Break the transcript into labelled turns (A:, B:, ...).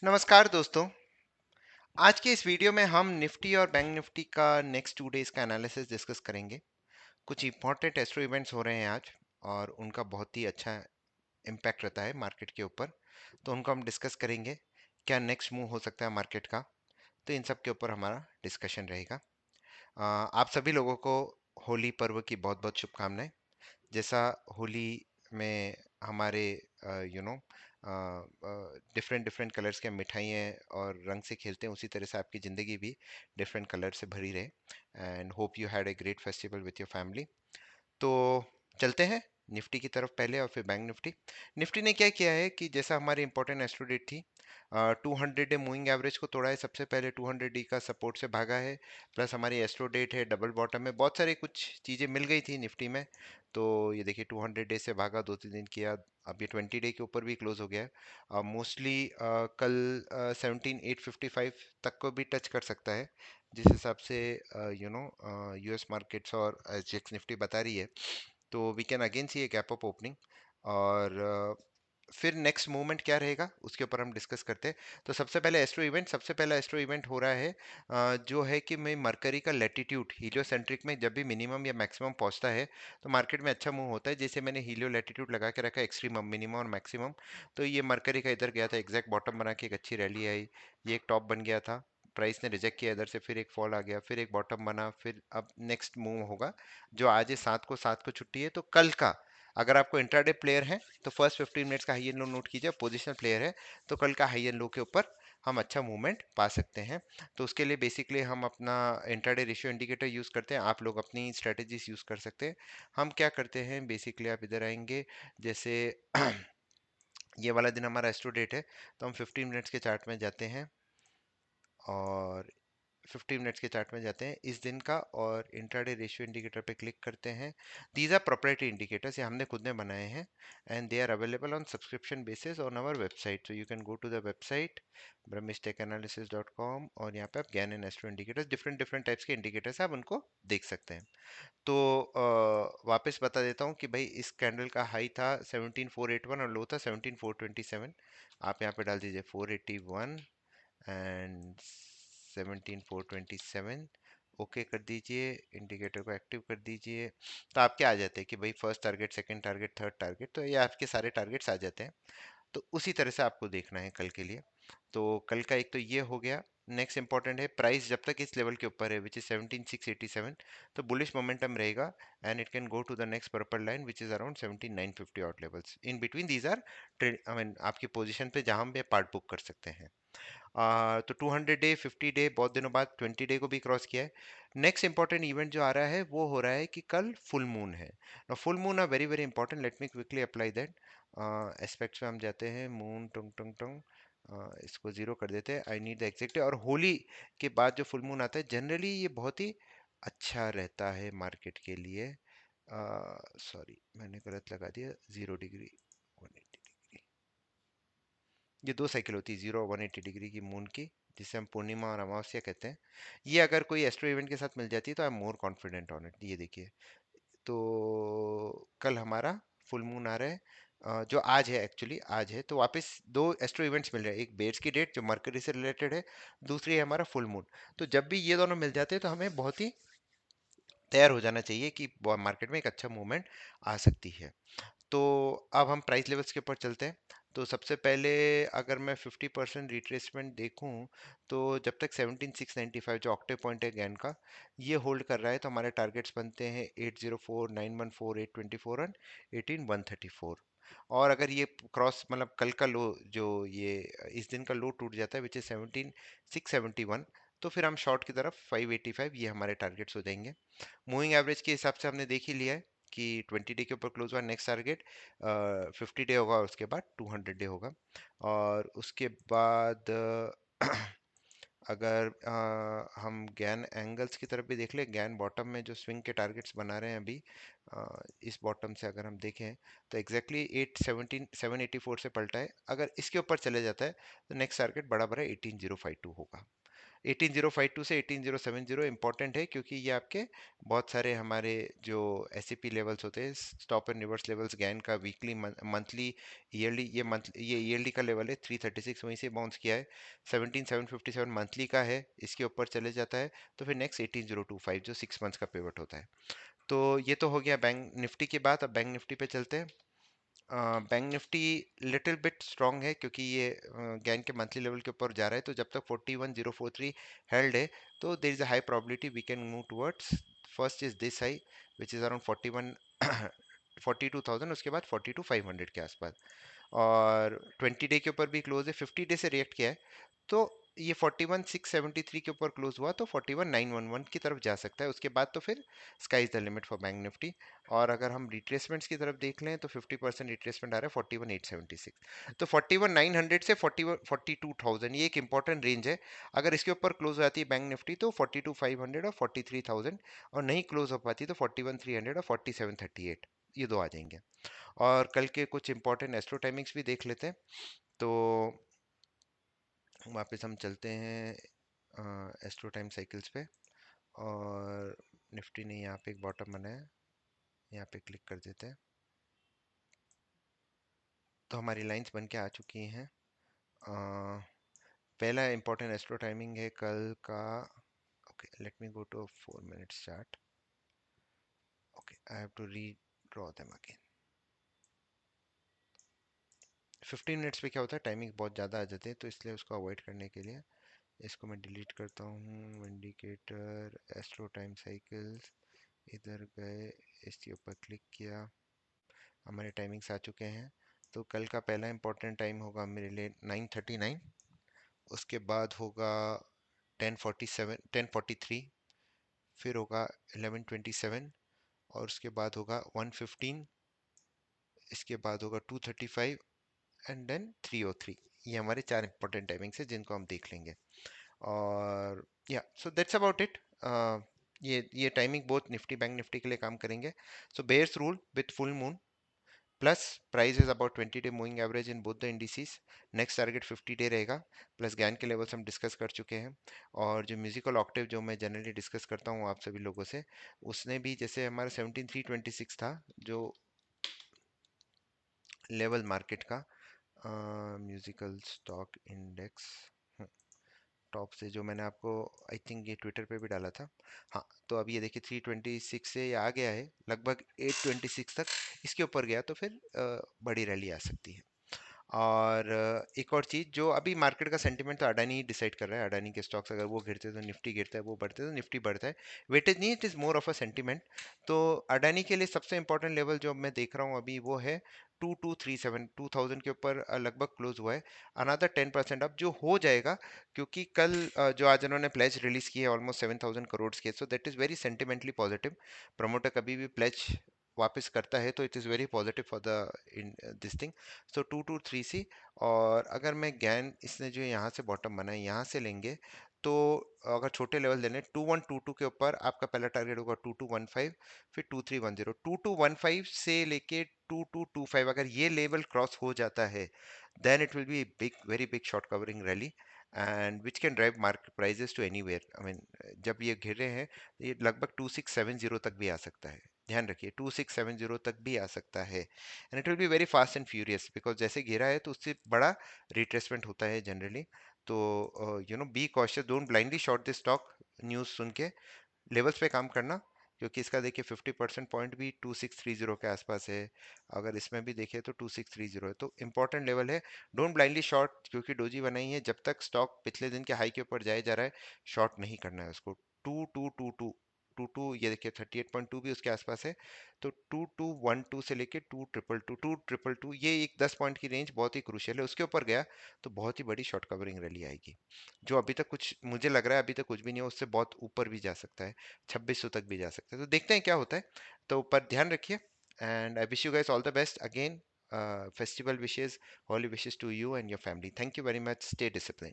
A: नमस्कार दोस्तों। आज के इस वीडियो में हम निफ्टी और बैंक निफ्टी का नेक्स्ट 2 डेज का एनालिसिस डिस्कस करेंगे। कुछ इंपॉर्टेंट एस्ट्रो इवेंट्स हो रहे हैं आज और उनका बहुत ही अच्छा इम्पैक्ट रहता है मार्केट के ऊपर, तो उनको हम डिस्कस करेंगे। क्या नेक्स्ट मूव हो सकता है मार्केट का, तो इन सब के ऊपर हमारा डिस्कशन रहेगा। आप सभी लोगों को होली पर्व की बहुत बहुत शुभकामनाएं। जैसा होली में हमारे you know different different colours के मिठाइयाँ और रंग से खेलते हैं, उसी तरह से आपकी ज़िंदगी भी डिफरेंट कलर से भरी रहे। And hope you had a great festival with your family. तो चलते हैं निफ्टी की तरफ पहले और फिर बैंक निफ्टी। निफ्टी ने क्या किया है कि जैसा हमारी इंपॉर्टेंट एस्ट्रोडेट थी, 200 डे मूविंग एवरेज को तोड़ा है। सबसे पहले 200 डे का सपोर्ट से भागा है, प्लस हमारी एस्ट्रोडेट है डबल बॉटम में, बहुत सारी कुछ चीज़ें मिल गई थी निफ्टी में। तो ये देखिए 200 डे से भागा, 2-3 दिन किया, अब ये 20 डे के ऊपर भी क्लोज हो गया है। मोस्टली कल 17,855 तक को भी टच कर सकता है, जिस हिसाब से यूएस मार्केट्स और जेक्स निफ्टी बता रही है। तो we can again see a gap up opening. और फिर नेक्स्ट मूवमेंट क्या रहेगा उसके ऊपर हम डिस्कस करते हैं। तो सबसे पहला एस्ट्रो इवेंट हो रहा है, जो है कि मैं मरकरी का लेटीट्यूड हीलियोसेंट्रिक में जब भी मिनिमम या मैक्सिमम पहुंचता है तो मार्केट में अच्छा मूव होता है। जैसे मैंने हीलियो लेटीट्यूड लगा के रखा है, एक्सट्रीम मिनिमम और मैक्सिमम। तो ये मरकरी का इधर गया था, एग्जैक्ट बॉटम बना के एक अच्छी रैली आई, ये एक टॉप बन गया था, प्राइस ने रिजेक्ट किया इधर से, फिर एक फॉल आ गया, फिर एक बॉटम बना, फिर अब नेक्स्ट मूव होगा जो आज है 7 को छुट्टी है। तो कल का अगर आपको इंट्राडे प्लेयर है तो फर्स्ट 15 मिनट्स का हाई एंड लो नोट कीजिए। पोजिशनल प्लेयर है तो कल का हाई एंड लो के ऊपर हम अच्छा मूवमेंट पा सकते हैं। तो उसके लिए बेसिकली हम अपना इंट्राडे रेशियो इंडिकेटर यूज़ करते हैं, आप लोग अपनी स्ट्रेटेजीज यूज़ कर सकते हैं। हम क्या करते हैं बेसिकली, आप इधर आएंगे, जैसे ये वाला दिन हमारा एस्ट्रो डेट है, तो हम 15 मिनट्स के चार्ट में जाते हैं और 15 मिनट्स के चार्ट में जाते हैं इस दिन का, और इंट्राडे रेशियो इंडिकेटर पे क्लिक करते हैं। दीज आर प्रोप्राइटरी इंडिकेटर्स, ये हमने खुद ने बनाए हैं and they are available on subscription basis on our website. So you can go to the website brahmistechanalysis.com और यहाँ पे आप Gann and astro indicators, different different types के इंडिकेटर्स आप उनको देख सकते हैं। तो वापस बता देता हूँ कि भाई इस कैंडल का हाई था 17,481 और लो था 17,427। आप यहाँ पे डाल दीजिए 481 एंड 17,427, ओके कर दीजिए, इंडिकेटर को एक्टिव कर दीजिए। तो आपके आ जाते हैं कि भाई first target, second target, third target, तो ये आपके सारे टारगेट्स आ जाते हैं। तो उसी तरह से आपको देखना है कल के लिए। तो कल का एक तो ये हो गया। नेक्स्ट इंपॉर्टेंट है, प्राइस जब तक इस लेवल के ऊपर है विच इज 17,687, तो बुलिश मोमेंटम रहेगा and it can go to the next purple line which is around 17,950 odd levels. In between these are trade, I mean आपकी पोजीशन पे जहां पे पार्ट बुक कर सकते हैं। तो 200 डे, 50 डे, बहुत दिनों बाद 20 डे को भी क्रॉस किया है। नेक्स्ट इंपॉर्टेंट इवेंट जो आ रहा है वो हो रहा है कि कल फुल मून है। Full moon are very very important, let me quickly apply that. Aspects में हम जाते हैं, मून टंग टंग टंग, इसको जीरो कर देते हैं, आई नीड द एग्जैक्ट। और होली के बाद जो फुल मून आता है जनरली ये बहुत ही अच्छा रहता है मार्केट के लिए। सॉरी मैंने गलत लगा दिया, 0 डिग्री 180, ये 2 साइकिल होती है 0 और 180 डिग्री की मून की, जिसे हम पूर्णिमा और अमावस्या कहते हैं। ये अगर कोई एस्ट्रो इवेंट के साथ मिल जाती है तो I am more confident on it. ये देखिए, तो कल हमारा फुल मून आ रहा है, जो आज है, एक्चुअली आज है। तो वापस दो एस्ट्रो इवेंट्स मिल रहे हैं, एक बेर्स की डेट जो मरकरी से रिलेटेड है, दूसरी है हमारा फुल मून। तो जब भी ये दोनों मिल जाते हैं तो हमें बहुत ही तैयार हो जाना चाहिए कि मार्केट में एक अच्छा मूवमेंट आ सकती है। तो अब हम प्राइस लेवल्स के ऊपर चलते हैं। तो सबसे पहले अगर मैं 50% रिट्रेसमेंट देखूं, तो जब तक 17,695 जो ऑक्टेव पॉइंट है गैन का, ये होल्ड कर रहा है, तो हमारे टारगेट्स बनते हैं 804, 914, 824 और 18,134। और अगर ये क्रॉस, मतलब कल का लो, जो ये इस दिन का लो टूट जाता है विच इज 17,671, तो फिर हम शॉर्ट की तरफ 585, ये हमारे टारगेट्स हो जाएंगे। मूविंग एवरेज के हिसाब से हमने देख ही लिया है कि 20 डे के ऊपर क्लोज हुआ, नेक्स्ट टारगेट 50 डे होगा, उसके बाद 200 डे होगा। और उसके बाद अगर हम गैन एंगल्स की तरफ भी देख ले, गैन बॉटम में जो स्विंग के टारगेट्स बना रहे हैं अभी, इस बॉटम से अगर हम देखें तो एग्जैक्टली 784 से पलटा है। अगर इसके ऊपर चले जाता है तो नेक्स्ट टारगेट बड़ा बड़ा 18052 होगा। 18052 से 18070 इंपॉर्टेंट है, क्योंकि ये आपके बहुत सारे हमारे जो एससीपी लेवल्स होते हैं, stop and reverse levels, Gann का वीकली, मंथली, ईयरली, ये ईयरली का लेवल है 336, वहीं से बाउंस किया है। 17757 मंथली का है, इसके ऊपर चले जाता है तो फिर नेक्स्ट 18025 जो 6 मंथ्स का पिवट होता है। तो ये तो हो गया बैंक निफ्टी की बात। अब बैंक निफ्टी पे चलते हैं। Bank Nifty little bit strong है, क्योंकि ये गैन के मंथली लेवल के ऊपर जा रहा है, तो जब तक 41043 हेल्ड है तो there is a high probability we can move towards, first is this high which is around 41 42,000, उसके बाद 42,500 के आसपास। और 20 डे के ऊपर भी क्लोज है, 50 डे से रिएक्ट किया है, तो ये 41,673 के ऊपर क्लोज हुआ तो 41,911 की तरफ जा सकता है, उसके बाद तो फिर sky is the limit for bank Nifty. और अगर हम रिट्रेसमेंट्स की तरफ देख लें तो 50% रिट्रेसमेंट आ रहा है 41,876, तो 41,900 से 42,000 ये एक इंपॉर्टेंट रेंज है। अगर इसके ऊपर क्लोज हो जाती है बैंक निफ्टी तो 42,500 और 43,000, और नहीं क्लोज हो पाती तो 41,300 और 4738, ये दो आ जाएंगे। और कल के कुछ इंपॉर्टेंट एस्ट्रो टाइमिंग्स भी देख लेते हैं। तो वापस हम चलते हैं एस्ट्रो टाइम साइकिल्स पे, और निफ्टी ने यहाँ पे एक बॉटम बनाया, यहाँ पे क्लिक कर देते हैं, तो हमारी लाइंस बन के आ चुकी हैं। पहला इंपॉर्टेंट एस्ट्रो टाइमिंग है कल का। Okay, let me go to 4 minute chart. Okay, I have to redraw them again. 15 minutes पे क्या होता है, टाइमिंग बहुत ज़्यादा आ जाते हैं, तो इसलिए उसको अवॉइड करने के लिए इसको मैं डिलीट करता हूँ। इंडिकेटर, एस्ट्रो टाइम साइकिल्स, इधर गए, इसके ऊपर क्लिक किया, हमारे टाइमिंग्स आ चुके हैं। तो कल का पहला इंपॉर्टेंट टाइम होगा मेरे लिए 9:39, उसके बाद होगा 10:43, फिर होगा 11:27, और उसके बाद होगा 1:15, इसके बाद होगा 2:35 एंड देन 3:03। ये हमारे चार इंपॉर्टेंट टाइमिंग्स हैं जिनको हम देख लेंगे। और या सो दैट्स अबाउट इट। ये टाइमिंग बहुत निफ्टी बैंक निफ्टी के लिए काम करेंगे। So bears rule with full moon, plus price is about 20 day moving average in both the indices, next target 50 day रहेगा, प्लस गैन के लेवल्स हम डिस्कस कर चुके हैं। और जो म्यूजिकल ऑक्टेव जो मैं जनरली डिस्कस करता हूँ आप सभी लोगों से, उसने भी जैसे हमारा 17,326 था जो लेवल मार्केट का, म्यूजिकल स्टॉक इंडेक्स टॉप से, जो मैंने आपको आई थिंक ये ट्विटर पे भी डाला था। हाँ, तो अब ये देखिए 326 से ये आ गया है लगभग 826 तक, इसके ऊपर गया तो फिर बड़ी रैली आ सकती है। और एक और चीज़, जो अभी मार्केट का सेंटीमेंट तो अडानी ही डिसाइड कर रहा है, अडानी के स्टॉक्स अगर वो गिरते हैं तो निफ्टी गिरता है, वो बढ़ते हैं तो निफ्टी बढ़ता है, वेटेज नहीं, it is more of a sentiment. तो अडानी के लिए सबसे इंपॉर्टेंट लेवल जो मैं देख रहा हूँ अभी वो है 2237, 2000 के ऊपर लगभग क्लोज हुआ है। अनदर 10% अब जो हो जाएगा, क्योंकि कल जो आज उन्होंने प्लेज रिलीज की है ऑलमोस्ट 7,000 करोड़ के, so that is very sentimentally positive. Promoter कभी भी प्लेज वापस करता है तो it is very positive for the in this thing. So 223 और अगर मैं गैन इसने जो यहाँ से बॉटम बना है यहाँ से लेंगे, तो अगर छोटे लेवल लेने 2122 के ऊपर आपका पहला टारगेट होगा 2215, फिर 2310, 2215 से लेके 2225, अगर ये लेवल क्रॉस हो जाता है then it will be a big, very big short covering rally and which can drive market prices to anywhere. I mean, जब ये घिरे हैं तो ये लगभग 2670 तक भी आ सकता है, ध्यान रखिए 2670 तक भी आ सकता है, and it will be very fast and furious, because जैसे गिरा है तो उससे बड़ा रिट्रेसमेंट होता है जनरली। तो you know be cautious, don't blindly short this stock, news सुन के लेवल्स पे काम करना, क्योंकि इसका देखिए 50% पॉइंट भी 2630 के आसपास है, अगर इसमें भी देखें तो 2630 है, तो इंपॉर्टेंट लेवल है। डोंट ब्लाइंडली शॉर्ट, क्योंकि डोजी बनाई है, जब तक स्टॉक पिछले दिन के हाई के ऊपर जाया जा रहा है शॉर्ट नहीं करना है उसको। 2222 ये देखिए 38.2 भी उसके आसपास है, तो 2212 से लेके 2222 ये एक 10 पॉइंट की रेंज बहुत ही क्रूशियल है, उसके ऊपर गया तो बहुत ही बड़ी शॉर्ट कवरिंग रैली आएगी, जो अभी तक कुछ मुझे लग रहा है अभी तक कुछ भी नहीं है, उससे बहुत ऊपर भी जा सकता है, 2600 तक भी जा सकता है, तो देखते हैं क्या होता है। तो पर ध्यान रखिए, and I wish you guys all the best again, festival wishes, Holi wishes to you and your family, thank you very much, stay discipline.